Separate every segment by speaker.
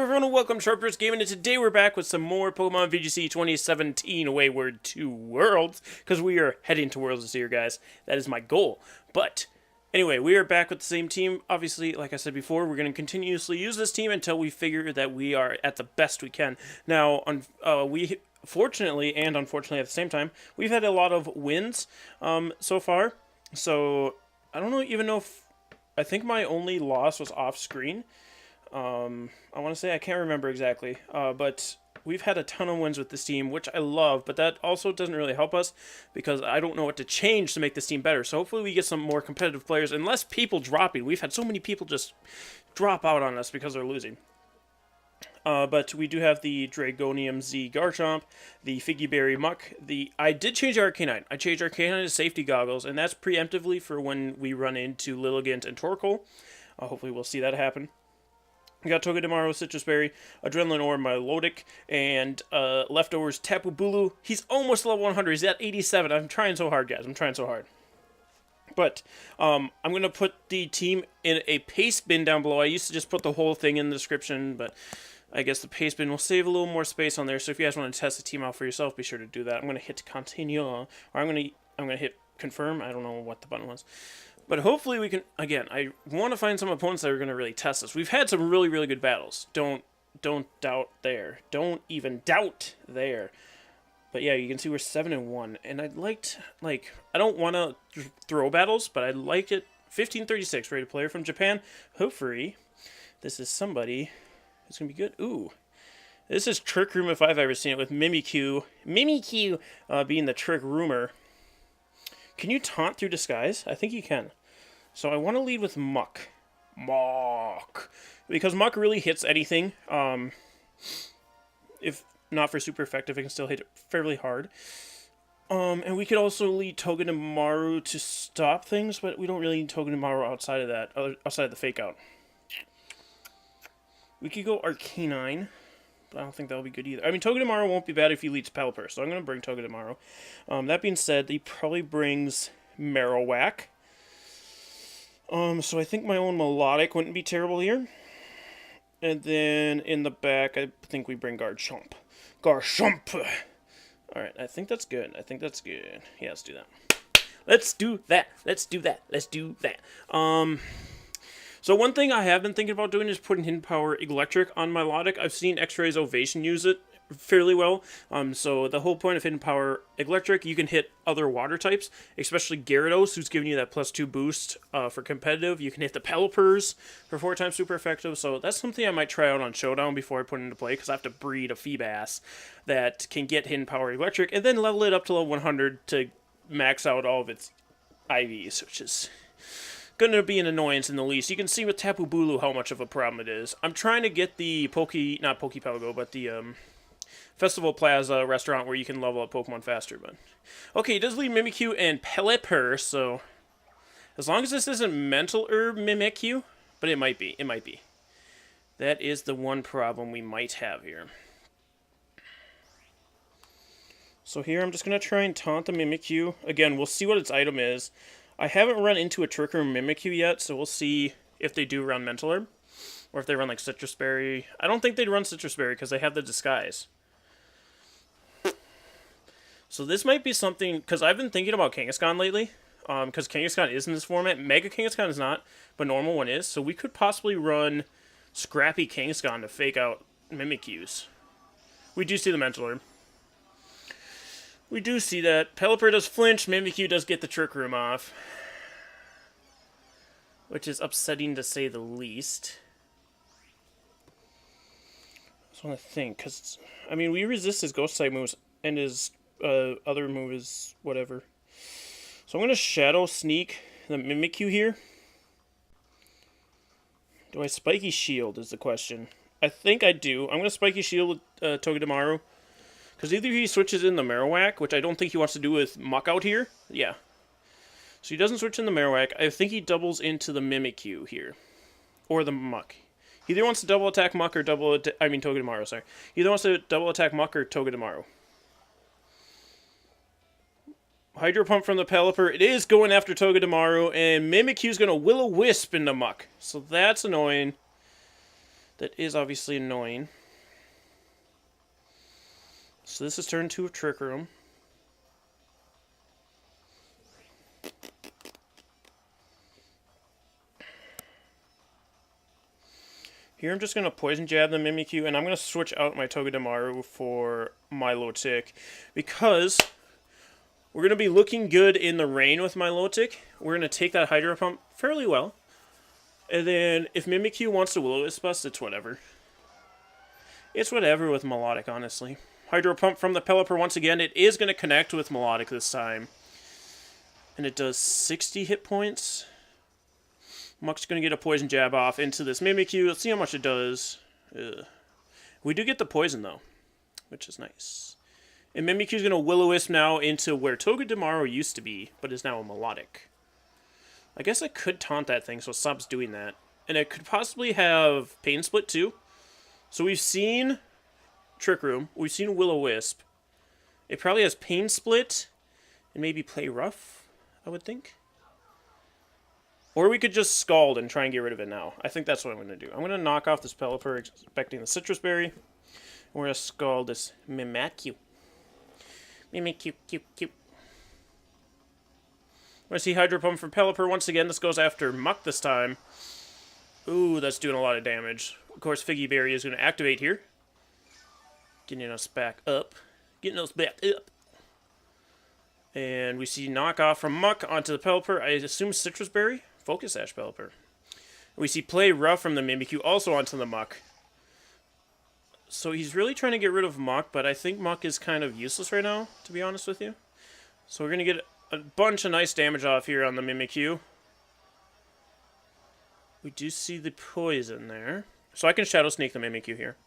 Speaker 1: everyone, and welcome to Sharpers Gaming, and today we're back with some more Pokemon VGC 2017 Wayward 2 Worlds, because we are heading to Worlds this year, guys. That is my goal. But, anyway, we are back with the same team. Obviously, like I said before, we're going to continuously use this team until we figure that we are at the best we can. Now, we, fortunately and unfortunately at the same time, we've had a lot of wins so far. So, I don't even know if, I think my only loss was off-screen. I want to say, I can't remember exactly, but we've had a ton of wins with this team, which I love, but that also doesn't really help us, because I don't know what to change to make this team better, so hopefully we get some more competitive players, and less people dropping. We've had so many people just drop out on us because they're losing. But we do have the Dragonium Z Garchomp, the Figgy Berry Muck, I did change Arcanine. I changed Arcanine to safety goggles, and that's preemptively for when we run into Lilligant and Torkoal. Hopefully we'll see that happen. We got Togedemaru, Sitrus Berry, Adrenaline Ore, Milotic, and leftovers Tapu Bulu. He's almost level 100. He's at 87. I'm trying so hard, guys. I'm trying so hard. But I'm going to put the team in a paste bin down below. I used to just put the whole thing in the description, but I guess the paste bin will save a little more space on there. So if you guys want to test the team out for yourself, be sure to do that. I'm going to hit continue, or I'm going to hit confirm. I don't know what the button was. But hopefully we can, again, I want to find some opponents that are going to really test us. We've had some really, really good battles. Don't doubt there. Don't even doubt there. But yeah, you can see we're 7-1. And I'd like, I don't want to throw battles, but I'd like it. 1536, rated player from Japan. Hopefully, this is somebody who's going to be good. Ooh. This is Trick Room if I've ever seen it, with Mimikyu. Mimikyu being the Trick Roomer. Can you taunt through disguise? I think you can. So I want to lead with Muck. Muck. Because Muck really hits anything. If not for super effective, it can still hit it fairly hard. And we could also lead Togedemaru to stop things, but we don't really need Togedemaru outside of that, outside of the fake out. We could go Arcanine. I don't think that'll be good either. I mean, Togedemaru won't be bad if he leads Pelipper, so I'm going to bring Togedemaru. That being said, he probably brings Marowak. So I think my own Milotic wouldn't be terrible here. And then in the back, I think we bring Garchomp. Garchomp! Alright, I think that's good. I think that's good. Yeah, let's do that. Let's do that. Let's do that. Let's do that. So one thing I have been thinking about doing is putting Hidden Power Electric on Milotic. I've seen X-Ray's Ovation use it fairly well. So the whole point of Hidden Power Electric, you can hit other water types, especially Gyarados, who's giving you that +2 boost for competitive. You can hit the Pelipper's for 4 times super effective. So that's something I might try out on Showdown before I put it into play, because I have to breed a Feebas that can get Hidden Power Electric and then level it up to level 100 to max out all of its IVs, which is going to be an annoyance in the least. You can see with Tapu Bulu how much of a problem it is. I'm trying to get the not Pokepelgo, but the Festival Plaza restaurant where you can level up Pokemon faster. But okay, it does leave Mimikyu and Pelipper, so as long as this isn't Mental Herb Mimikyu, but it might be. It might be. That is the one problem we might have here. So here I'm just going to try and taunt the Mimikyu. Again, we'll see what its item is. I haven't run into a Trick Room Mimikyu yet, so we'll see if they do run Mental Herb. Or if they run like Sitrus Berry. I don't think they'd run Sitrus Berry because they have the disguise. So this might be something, because I've been thinking about Kangaskhan lately. Because Kangaskhan is in this format. Mega Kangaskhan is not, but normal one is. So we could possibly run Scrappy Kangaskhan to fake out Mimikyus. We do see the Mental Herb. We do see that. Pelipper does flinch, Mimikyu does get the Trick Room off. Which is upsetting to say the least. I just want to think, because, I mean, we resist his Ghost type moves, and his other move is whatever. So I'm going to Shadow Sneak the Mimikyu here. Do I Spiky Shield is the question. I think I do. I'm going to Spiky Shield with Togedemaru. Because either he switches in the Marowak, which I don't think he wants to do with Muck out here. Yeah. So he doesn't switch in the Marowak. I think he doubles into the Mimikyu here. Or the Muck. He either wants to double attack Muck or Togedemaru, sorry. He either wants to double attack Muck or Togedemaru. Hydro Pump from the Pelipper. It is going after Togedemaru, and Mimikyu's going to Will-O-Wisp into Muck. So that's annoying. That is obviously annoying. So this is turn 2 of Trick Room. Here I'm just going to Poison Jab the Mimikyu, and I'm going to switch out my Togedemaru for Milotic, because we're going to be looking good in the rain with Milotic. We're going to take that Hydro Pump fairly well. And then if Mimikyu wants to Will-O-Wisp us, it's whatever. It's whatever with Milotic, honestly. Hydro Pump from the Pelipper once again. It is going to connect with Milotic this time. And it does 60 hit points. Muck's going to get a Poison Jab off into this Mimikyu. Let's see how much it does. We do get the poison, though, which is nice. And Mimikyu's going to Will-O-Wisp now into where Togedemaru used to be, but is now a Milotic. I guess I could taunt that thing so it stops doing that. And it could possibly have Pain Split, too. So we've seen Trick Room. We've seen Will-O-Wisp. It probably has Pain Split and maybe Play Rough, I would think. Or we could just Scald and try and get rid of it now. I think that's what I'm going to do. I'm going to knock off this Pelipper, expecting the Sitrus Berry. And we're going to Scald this Mimikyu. Mimikyu, cute, cute. We're going to see Hydro Pump from Pelipper. Once again, this goes after Muck this time. Ooh, that's doing a lot of damage. Of course, Figgy Berry is going to activate here. Getting us back up. Getting us back up. And we see knockoff from Muck onto the Pelipper. I assume Sitrus Berry? Focus Sash Pelipper. We see Play Rough from the Mimikyu also onto the Muck. So he's really trying to get rid of Muck, but I think Muck is kind of useless right now, to be honest with you. So we're going to get a bunch of nice damage off here on the Mimikyu. We do see the poison there. So I can Shadow Sneak the Mimikyu here.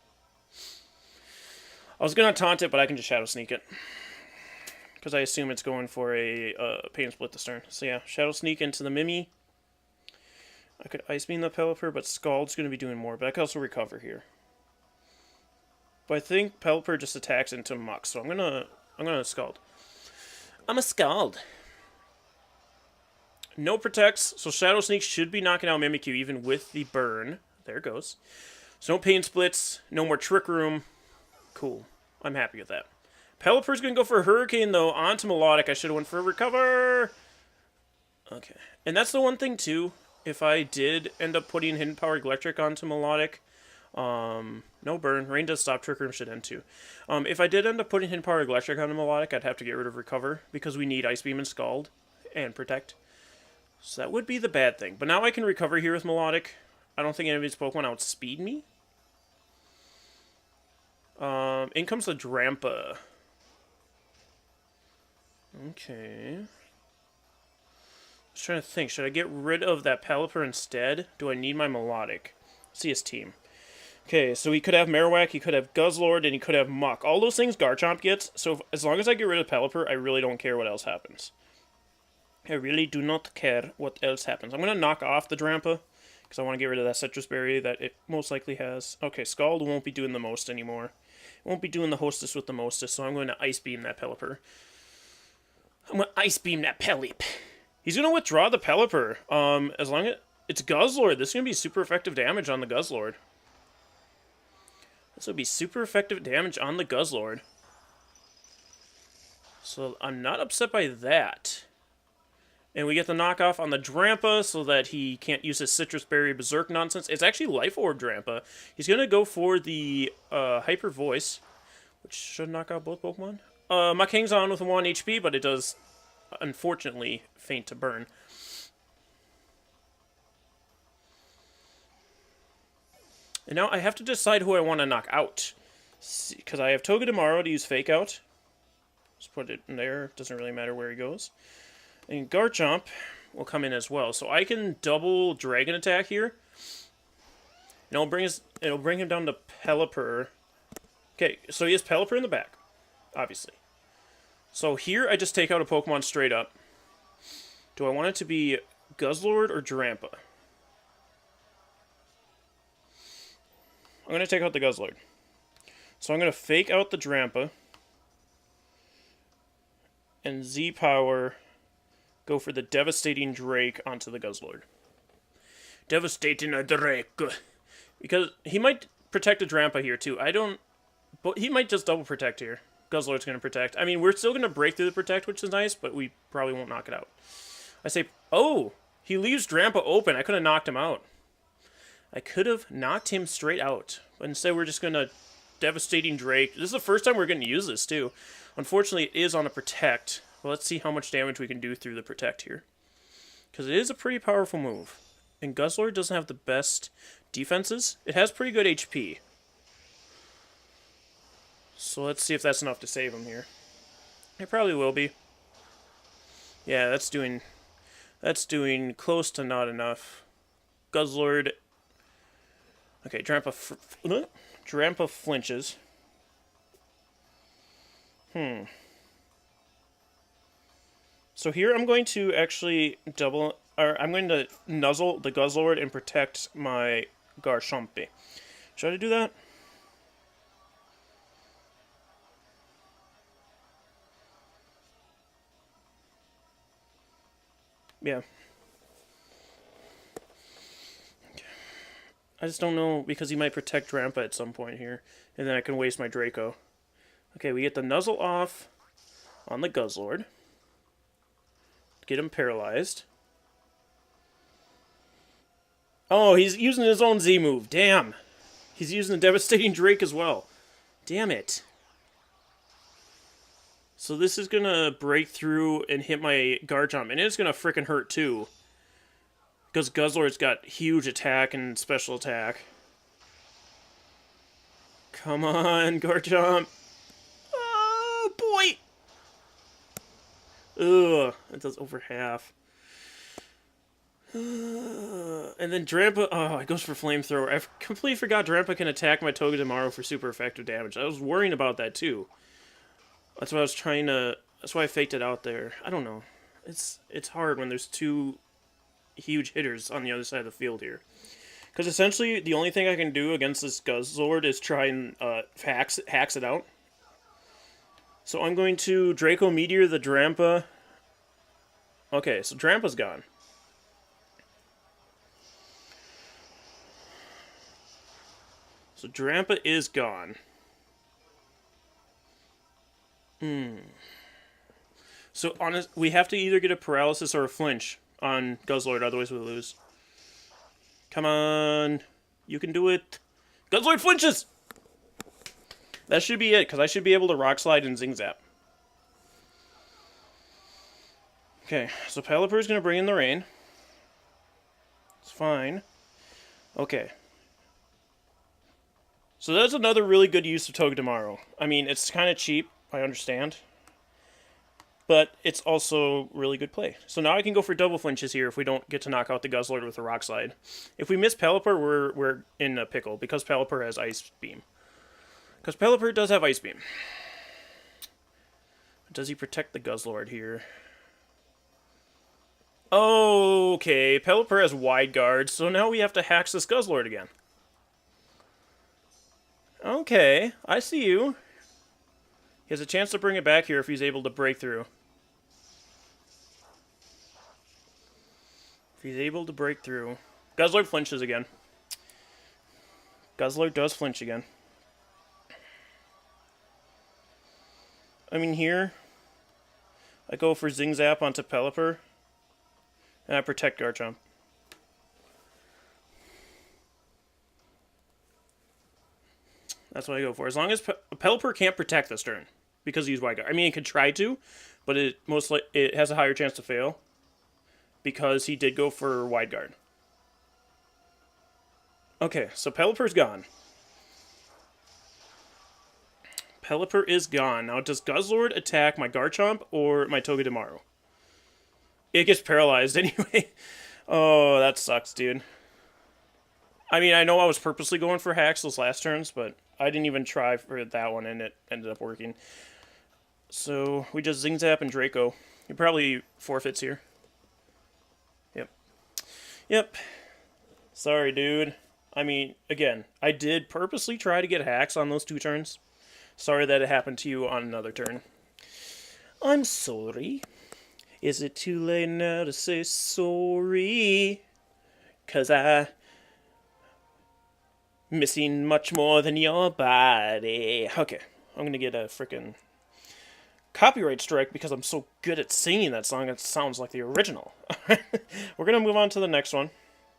Speaker 1: I was going to taunt it, but I can just Shadow Sneak it. Because I assume it's going for a Pain Split this turn. So yeah, Shadow Sneak into the Mimi. I could Ice Beam the Pelipper, but Scald's going to be doing more. But I can also recover here. But I think Pelipper just attacks into Muck, so I'm gonna Scald. I'm a Scald. No protects, so Shadow Sneak should be knocking out Mimikyu even with the burn. There it goes. So no Pain Splits, no more Trick Room. Cool. I'm happy with that. Pelipper's going to go for a Hurricane, though, onto Milotic. I should have went for a Recover. Okay. And that's the one thing, too. If I did end up putting Hidden Power Electric onto Milotic, no burn. Rain does stop. Trick Room should end, too. If I did end up putting Hidden Power Electric onto Milotic, I'd have to get rid of Recover, because we need Ice Beam and Scald and Protect. So that would be the bad thing. But now I can Recover here with Milotic. I don't think any of these Pokemon outspeed me. In comes the Drampa. Okay. Just trying to think. Should I get rid of that Pelipper instead? Do I need my Milotic? See his team. Okay, so he could have Marowak, he could have Guzzlord, and he could have Muck. All those things Garchomp gets, so as long as I get rid of Pelipper, I really don't care what else happens. I really do not care what else happens. I'm going to knock off the Drampa, because I want to get rid of that Sitrus Berry that it most likely has. Okay, Scald won't be doing the most anymore. It won't be doing the Hostess with the mostest, so I'm going to Ice Beam that Pelipper. I'm going to Ice Beam that Pelip. He's going to withdraw the Pelipper. As long as it's Guzzlord, this is going to be super effective damage on the Guzzlord. This will be super effective damage on the Guzzlord. So I'm not upset by that. And we get the knockoff on the Drampa so that he can't use his Sitrus Berry Berserk nonsense. It's actually Life Orb Drampa. He's going to go for the Hyper Voice, which should knock out both Pokemon. Muck hangs on with 1 HP, but it does, unfortunately, faint to burn. And now I have to decide who I want to knock out. Because I have Togedemaru to use Fake Out. Just put it in there. Doesn't really matter where he goes. And Garchomp will come in as well. So I can double Dragon Attack here. And it'll bring him down to Pelipper. Okay, so he has Pelipper in the back. Obviously. So here I just take out a Pokemon straight up. Do I want it to be Guzzlord or Drampa? I'm going to take out the Guzzlord. So I'm going to Fake Out the Drampa. And Z-Power go for the Devastating Drake onto the Guzzlord. Devastating Drake. Because he might protect a Drampa here, too. I don't... But he might just double protect here. Guzzlord's going to protect. I mean, we're still going to break through the protect, which is nice, but we probably won't knock it out. I say... Oh! He leaves Drampa open. I could have knocked him out. I could have knocked him straight out. But instead, we're just going to... Devastating Drake. This is the first time we're going to use this, too. Unfortunately, it is on a protect. Well, let's see how much damage we can do through the protect here. Because it is a pretty powerful move. And Guzzlord doesn't have the best defenses. It has pretty good HP. So let's see if that's enough to save him here. It probably will be. Yeah, that's doing close to not enough. Guzzlord. Okay, Drampa flinches. So here I'm going to actually I'm going to nuzzle the Guzzlord and protect my Garchomp. Should I do that? Yeah. Okay. I just don't know, because he might protect Drampa at some point here, and then I can waste my Draco. Okay, we get the nuzzle off on the Guzzlord. Get him paralyzed. Oh, he's using his own Z move. Damn. He's using the Devastating Drake as well. Damn it. So this is going to break through and hit my Garchomp. And it's going to frickin' hurt too. Because Guzzlord's got huge attack and special attack. Come on, Garchomp. Oh, boy. Ugh, it does over half. And then Drampa, oh, it goes for Flamethrower. I completely forgot Drampa can attack my Togedemaru for super effective damage. I was worrying about that too. That's why I was trying to, that's why I faked it out there. I don't know. It's hard when there's two huge hitters on the other side of the field here. Because essentially, the only thing I can do against this Guzzlord is try and hacks it out. So I'm going to Draco Meteor the Drampa. Okay, so Drampa's gone. So Drampa is gone. So we have to either get a paralysis or a flinch on Guzzlord, otherwise we lose. Come on. You can do it. Guzzlord flinches! That should be it, because I should be able to Rock Slide and Zing Zap. Okay, so Pelipper is going to bring in the rain. It's fine. Okay. So that's another really good use of Togedemaru. I mean, it's kind of cheap, I understand. But it's also really good play. So now I can go for double flinches here if we don't get to knock out the Guzzlord with a Rock Slide. If we miss Pelipper, we're in a pickle, because Pelipper has Ice Beam. Because Pelipper does have Ice Beam. Does he protect the Guzzlord here? Okay, Pelipper has Wide Guard, so now we have to Hax this Guzzlord again. Okay, I see you. He has a chance to bring it back here if he's able to break through. If he's able to break through. Guzzlord flinches again. Guzzlord does flinch again. I mean, here, I go for Zing Zap onto Pelipper, and I protect Garchomp. That's what I go for. As long as Pelipper can't protect this turn, because he's Wide Guard. I mean, it could try to, but it has a higher chance to fail, because he did go for Wide Guard. Okay, so Pelipper's gone. Pelipper is gone. Now, does Guzzlord attack my Garchomp or my Togedemaru? It gets paralyzed anyway. Oh, that sucks, dude. I mean, I know I was purposely going for hacks those last turns, but I didn't even try for that one, and it ended up working. So, we just Zing Zap and Draco. He probably forfeits here. Yep. Yep. Sorry, dude. I mean, again, I did purposely try to get hacks on those 2 turns. Sorry that it happened to you on another turn. I'm sorry. Is it too late now to say sorry? 'Cause Missing much more than your body. Okay, I'm gonna get a freaking copyright strike because I'm so good at singing that song. It sounds like the original. We're gonna move on to the next one.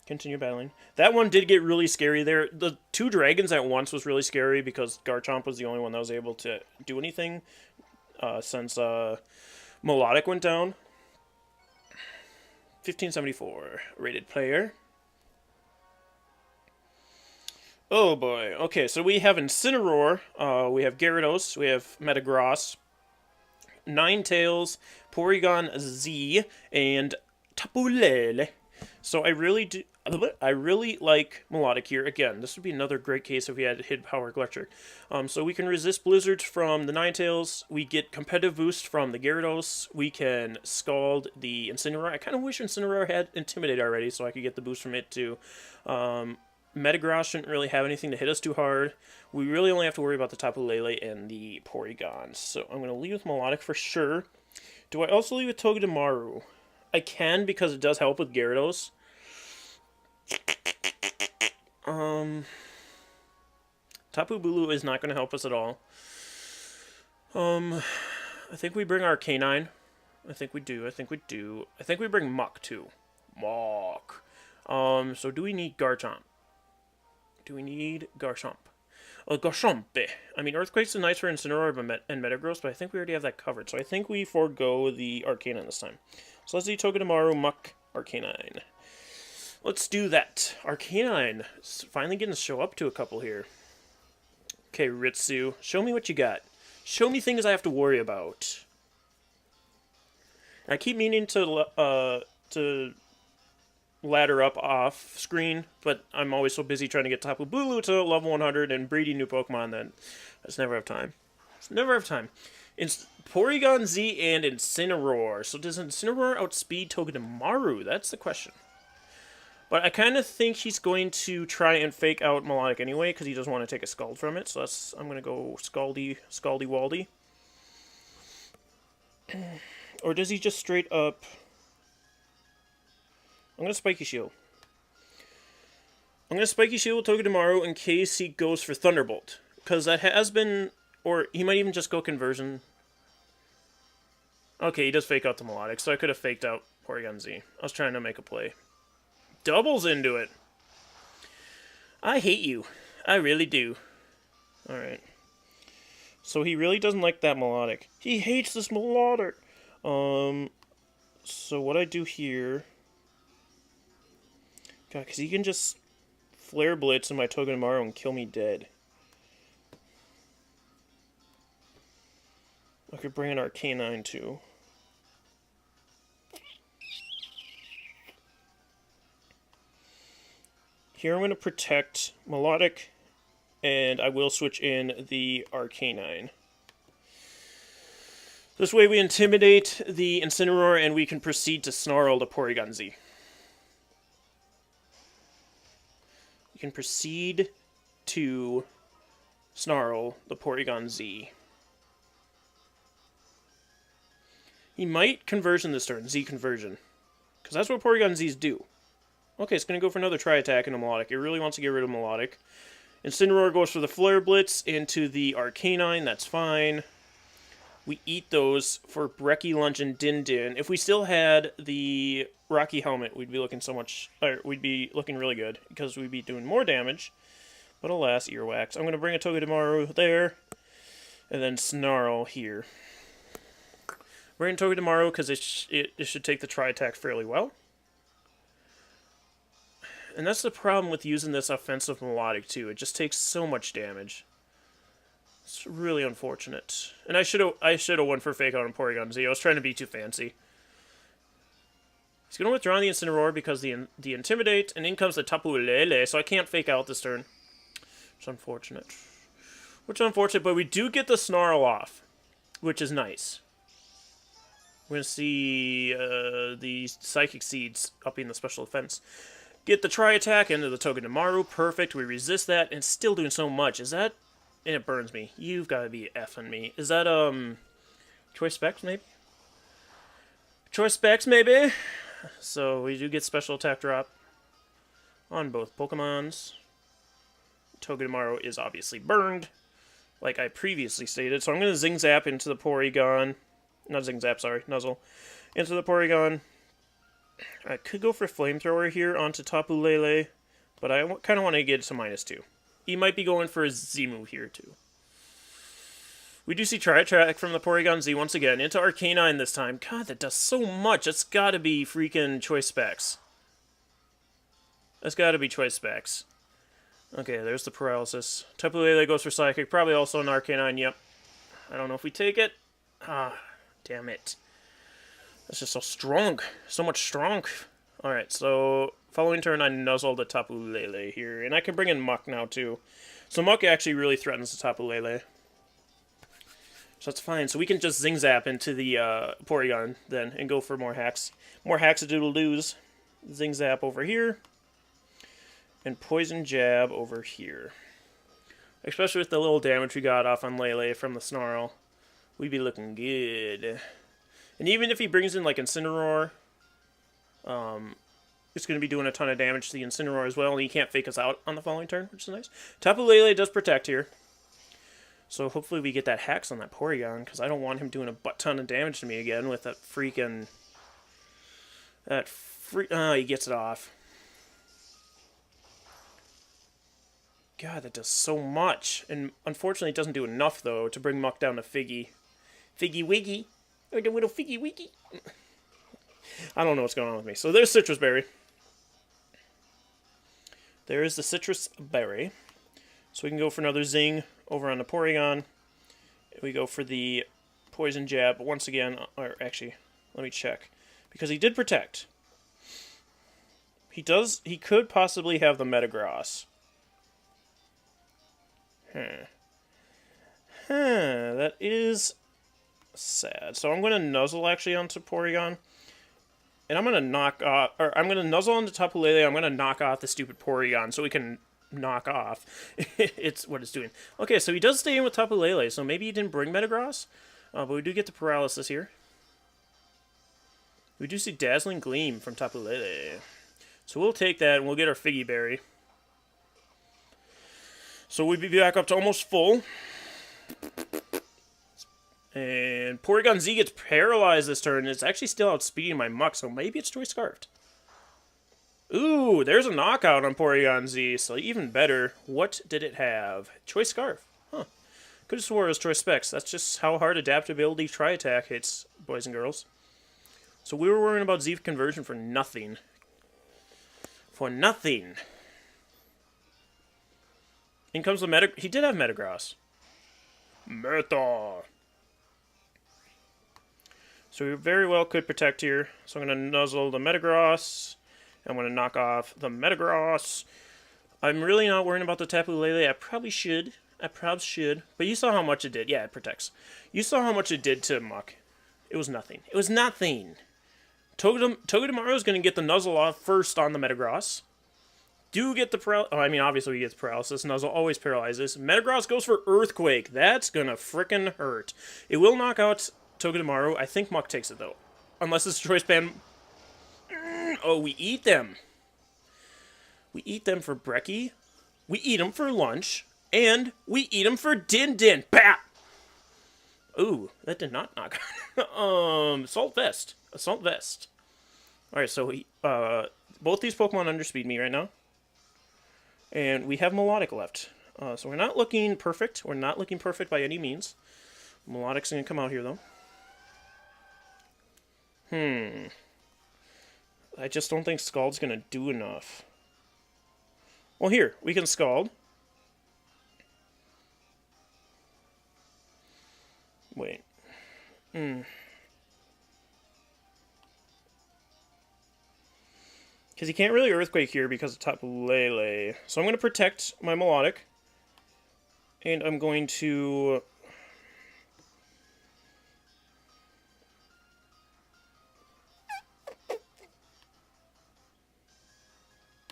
Speaker 1: Continue battling. That one did get really scary there. The two dragons at once was really scary because Garchomp was the only one that was able to do anything since Milotic went down. 1574 rated player. Oh boy. Okay, so we have Incineroar, we have Gyarados, we have Metagross, Ninetales, Porygon Z, and Tapu. So I really like Milotic here. Again, this would be another great case if we had Hidden Power Electric. So we can resist Blizzards from the Ninetales. We get competitive boost from the Gyarados. We can Scald the Incineroar. I kind of wish Incineroar had Intimidate already so I could get the boost from it too. Metagross shouldn't really have anything to hit us too hard. We really only have to worry about the Tapu Lele and the Porygon. So I'm going to leave with Milotic for sure. Do I also leave with Togedemaru? I can because it does help with Gyarados. Tapu Bulu is not going to help us at all. I think we bring Arcanine. I think we do. I think we bring Muck too. Muck. So do we need Garchomp? Garchomp. Garchomp. I mean, Earthquake's is nice for Incineroar and Metagross, but I think we already have that covered. So I think we forego the Arcanine this time. So let's do Togedemaru, Muck, Arcanine. Let's do that. Arcanine. Finally getting to show up to a couple here. Okay, Ritsu. Show me what you got. Show me things I have to worry about. I keep meaning to ladder up off screen, but I'm always so busy trying to get Tapu Bulu to level 100 and breeding new Pokemon that I just never have time. It's Porygon Z and Incineroar. So does Incineroar outspeed Togedemaru? That's the question. But I kind of think he's going to try and fake out Milotic anyway, because he doesn't want to take a Scald from it. So I'm going to go Scaldy Waldy. Or does he just straight up... I'm going to Spiky Shield. I'm going to Spiky Shield Togedemaru in case he goes for Thunderbolt. Because that has been... Or he might even just go Conversion. Okay, he does fake out the Milotic, so I could have faked out Porygon Z. I was trying to make a play. Doubles into it. I hate you. I really do. Alright. So he really doesn't like that Milotic. He hates this Milotic. So what I do here... God, because he can just Flare Blitz in my Togedemaru and kill me dead. I could bring an Arcanine too. Here I'm going to protect Milotic, and I will switch in the Arcanine. This way we intimidate the Incineroar, and we can proceed to Snarl the Porygon Z. We can proceed to Snarl the Porygon Z. He might Conversion this turn, Z Conversion. Because that's what Porygon Z's do. Okay, it's going to go for another Tri-Attack into Milotic. It really wants to get rid of Milotic. Incineroar goes for the Flare Blitz into the Arcanine. That's fine. We eat those for Brekkie Lunch and Din Din. If we still had the Rocky Helmet, we'd be looking we'd be looking really good because we'd be doing more damage. But alas, Earwax. I'm going to bring a Togedemaru there, and then Snarl here. Bring Togedemaru because it should take the Tri-Attack fairly well. And that's the problem with using this offensive Milotic too. It just takes so much damage. It's really unfortunate. And I should have went for Fake Out on Porygon Z. I was trying to be too fancy. He's going to withdraw the Incineroar because the Intimidate, and in comes the Tapu Lele, so I can't Fake Out this turn. Which is unfortunate. But we do get the Snarl off, which is nice. We're going to see the Psychic Seeds upping the special defense. Get the Tri-Attack into the Togedemaru. Perfect. We resist that, and it's still doing so much. Is that... And it burns me. You've got to be effing me. Is that, Choice Specs, maybe? Choice Specs, maybe? So, we do get special attack drop on both Pokemons. Togedemaru is obviously burned, like I previously stated. So I'm going to Zing Zap into the Porygon. Not Zing Zap, sorry, Nuzzle. Into the Porygon. I could go for Flamethrower here onto Tapu Lele, but I kind of want to get it to -2. He might be going for a Zimu here, too. We do see Tri-Attack from the Porygon Z once again, into Arcanine this time. God, that does so much. That's got to be freaking Choice Specs. That's got to be Choice Specs. Okay, there's the Paralysis. Tapu Lele goes for Psychic, probably also an Arcanine, yep. I don't know if we take it. Ah, damn it. That's just so strong. So much strong. Alright, so following turn, I nuzzle the Tapu Lele here. And I can bring in Muck now, too. So Muck actually really threatens the Tapu Lele. So that's fine. So we can just Zing Zap into the Porygon then and go for more hacks. More hacks-a-doodle-doos. Zing Zap over here. And Poison Jab over here. Especially with the little damage we got off on Lele from the Snarl. We'd be looking good. And even if he brings in, like, Incineroar, it's going to be doing a ton of damage to the Incineroar as well, and he can't fake us out on the following turn, which is nice. Tapu Lele does protect here. So hopefully we get that Hex on that Porygon, because I don't want him doing a butt-ton of damage to me again with that freaking... he gets it off. God, that does so much. And unfortunately it doesn't do enough, though, to bring Muck down to Figgy. Figgy Wiggy. Oh, the little Figgy Wiggy. I don't know what's going on with me. So there's Sitrus Berry. There is the Sitrus Berry. So we can go for another Zing over on the Porygon. We go for the Poison Jab once again. Or actually, let me check. Because he did protect. He could possibly have the Metagross. That is sad. So I'm going to Nuzzle actually onto Porygon. And I'm going to knock off... Or I'm going to Nuzzle onto Tapu Lele. I'm going to knock off the stupid Porygon so we can knock off. It's what it's doing. Okay, so he does stay in with Tapu Lele. So maybe he didn't bring Metagross. But we do get the Paralysis here. We do see Dazzling Gleam from Tapu Lele. So we'll take that and we'll get our Figgy Berry. So we'd be back up to almost full. And Porygon Z gets paralyzed this turn. It's actually still outspeeding my Muck, so maybe it's Choice Scarfed. Ooh, there's a knockout on Porygon Z, so even better. What did it have? Choice Scarf. Huh. Could have swore it was Choice Specs. That's just how hard Adaptability Tri-Attack hits, boys and girls. So we were worrying about Z conversion for nothing. For nothing. In comes the Meta... He did have Metagross. Meta. So we very well could protect here. So I'm going to Nuzzle the Metagross. I'm going to knock off the Metagross. I'm really not worrying about the Tapu Lele. I probably should. But you saw how much it did. Yeah, it protects. You saw how much it did to Muck. It was nothing. It was nothing. Togedemaru is going to get the Nuzzle off first on the Metagross. Do get the paralysis. Oh, I mean, obviously we get the paralysis. Nuzzle always paralyzes. Metagross goes for Earthquake. That's going to frickin' hurt. It will knock out Togedemaru. I think Muck takes it, though. Unless it's Choice Band. Oh, we eat them. We eat them for brekkie. We eat them for lunch. And we eat them for Din-Din. Bap! Ooh, that did not knock out. Assault Vest. Assault Vest. Alright, so both these Pokemon underspeed me right now. And we have Milotic left. So we're not looking perfect. We're not looking perfect by any means. Milotic's going to come out here, though. I just don't think Scald's going to do enough. Well, here. We can Scald. Wait. Because he can't really Earthquake here because of Tapu Lele. So I'm going to protect my Milotic. And I'm going to...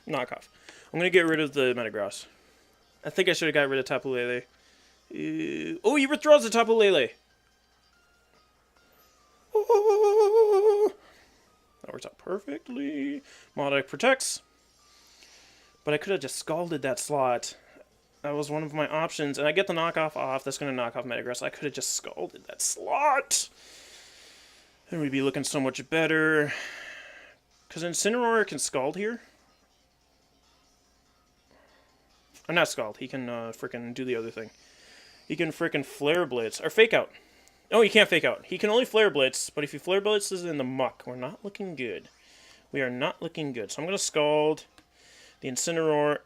Speaker 1: knock off. I'm going to get rid of the Metagross. I think I should have got rid of Tapu Lele. Oh, he withdraws the Tapu Lele. Oh, that works out perfectly. Milotic protects. But I could have just scalded that slot. That was one of my options, and I get the knockoff off. That's going to knock off Metagross. I could have just scalded that slot. Then we'd be looking so much better. Because Incineroar can scald here. Or not scald. He can frickin' do the other thing. He can frickin' Flare Blitz. Or Fake Out. Oh, he can't Fake Out. He can only Flare Blitz, but if he Flare Blitzes in the muck, we're not looking good. We are not looking good. So I'm going to scald the Incineroar.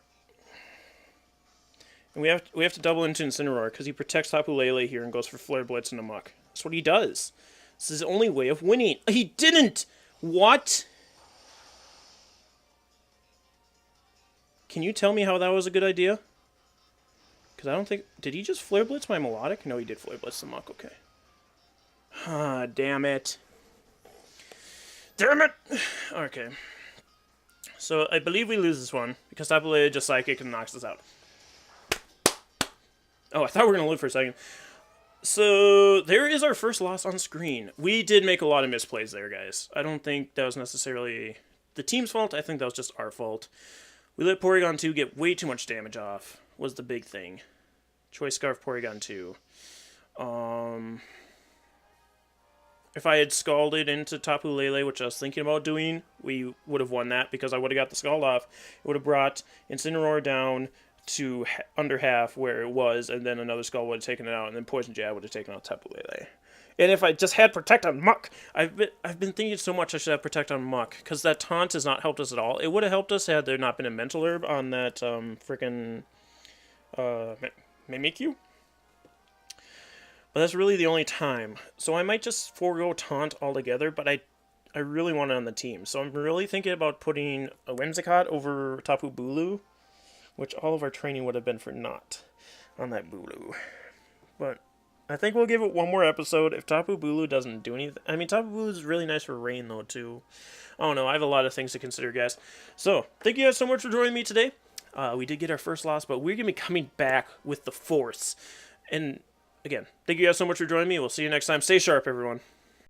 Speaker 1: And we have to double into Incineroar because he protects Tapu Lele here and goes for Flare Blitz in the muck. That's what he does. This is his only way of winning. He didn't! What? Can you tell me how that was a good idea? Because I don't think... Did he just Flare Blitz my Milotic? No, he did Flare Blitz the muck. Okay. Ah, damn it. Damn it! Okay. So, I believe we lose this one because Tapu Lele just Psychic and knocks us out. Oh, I thought we were going to live for a second. So, there is our first loss on screen. We did make a lot of misplays there, guys. I don't think that was necessarily the team's fault. I think that was just our fault. We let Porygon 2 get way too much damage off, was the big thing. Choice Scarf Porygon 2. If I had scalded into Tapu Lele, which I was thinking about doing, we would have won that because I would have got the scald off. It would have brought Incineroar down to under half where it was, and then another Scald would have taken it out, and then Poison Jab would have taken out Tapu Lele. And if I just had Protect on Muck, I've been thinking so much I should have Protect on Muck, because that taunt has not helped us at all. It would have helped us had there not been a Mental Herb on that frickin' Mimikyu. But that's really the only time. So I might just forego Taunt altogether, but I really want it on the team. So I'm really thinking about putting a Whimsicott over Tapu Bulu, which all of our training would have been for naught on that Bulu. But I think we'll give it one more episode. If Tapu Bulu doesn't do anything... I mean, Tapu Bulu is really nice for rain, though, too. I don't know. I have a lot of things to consider, guys. So, thank you guys so much for joining me today. We did get our first loss, but we're going to be coming back with the force. And, again, thank you guys so much for joining me. We'll see you next time. Stay sharp, everyone.